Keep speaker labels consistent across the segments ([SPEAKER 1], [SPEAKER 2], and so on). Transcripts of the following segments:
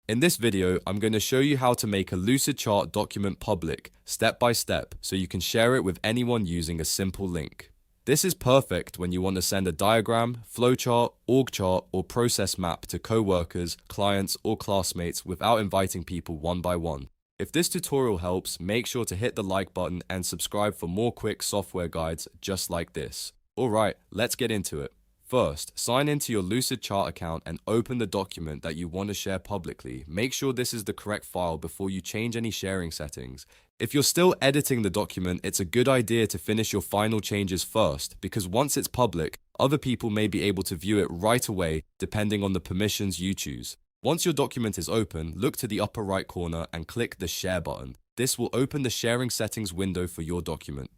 [SPEAKER 1] In this video, I'm going to show you how to make a Lucidchart document public, step by step, so you can share it with anyone using a simple link. This is perfect when you want to send a diagram, flowchart, org chart, or process map to co-workers, clients, or classmates without inviting people one by one. If this tutorial helps, make sure to hit the like button and subscribe for more quick software guides just like this. Alright, let's get into it. First, sign into your Lucidchart account and open the document that you want to share publicly. Make sure this is the correct file before you change any sharing settings. If you're still editing the document, it's a good idea to finish your final changes first, because once it's public, other people may be able to view it right away depending on the permissions you choose. Once your document is open, look to the upper right corner and click the Share button. This will open the sharing settings window for your document.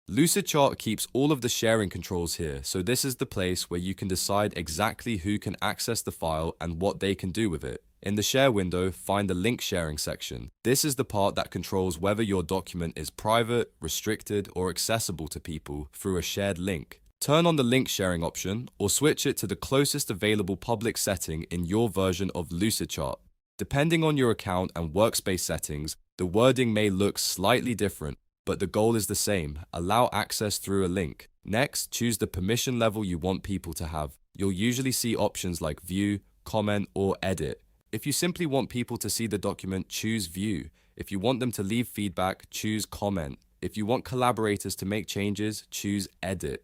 [SPEAKER 1] Lucidchart keeps all of the sharing controls here, so this is the place where you can decide exactly who can access the file and what they can do with it. In the Share window, find the Link Sharing section. This is the part that controls whether your document is private, restricted, or accessible to people through a shared link. Turn on the link sharing option, or switch it to the closest available public setting in your version of Lucidchart. Depending on your account and workspace settings, the wording may look slightly different, but the goal is the same: allow access through a link. Next, choose the permission level you want people to have. You'll usually see options like view, comment, or edit. If you simply want people to see the document, choose view. If you want them to leave feedback, choose comment. If you want collaborators to make changes, choose edit.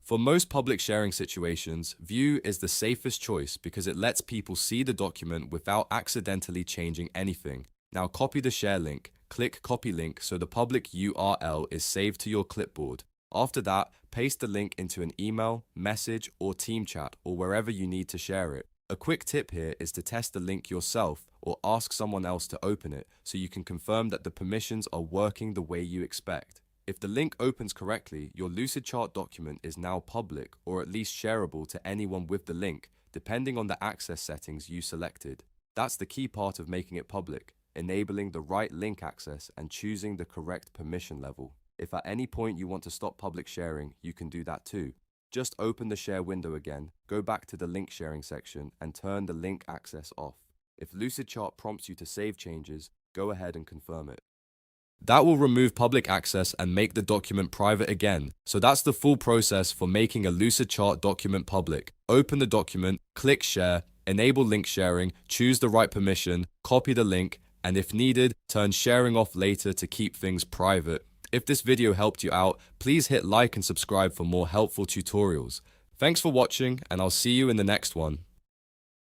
[SPEAKER 1] For most public sharing situations, view is the safest choice because it lets people see the document without accidentally changing anything. Now copy the share link. Click Copy Link so the public URL is saved to your clipboard. After that, paste the link into an email, message, or team chat, or wherever you need to share it. A quick tip here is to test the link yourself or ask someone else to open it so you can confirm that the permissions are working the way you expect. If the link opens correctly, your Lucidchart document is now public or at least shareable to anyone with the link, depending on the access settings you selected. That's the key part of making it public: enabling the right link access and choosing the correct permission level. If at any point you want to stop public sharing, you can do that too. Just open the share window again, go back to the link sharing section and turn the link access off. If Lucidchart prompts you to save changes, go ahead and confirm it. That will remove public access and make the document private again. So that's the full process for making a Lucidchart document public. Open the document, click share, enable link sharing, choose the right permission, copy the link, and if needed, turn sharing off later to keep things private. If this video helped you out, please hit like and subscribe for more helpful tutorials. Thanks for watching, and I'll see you in the next one.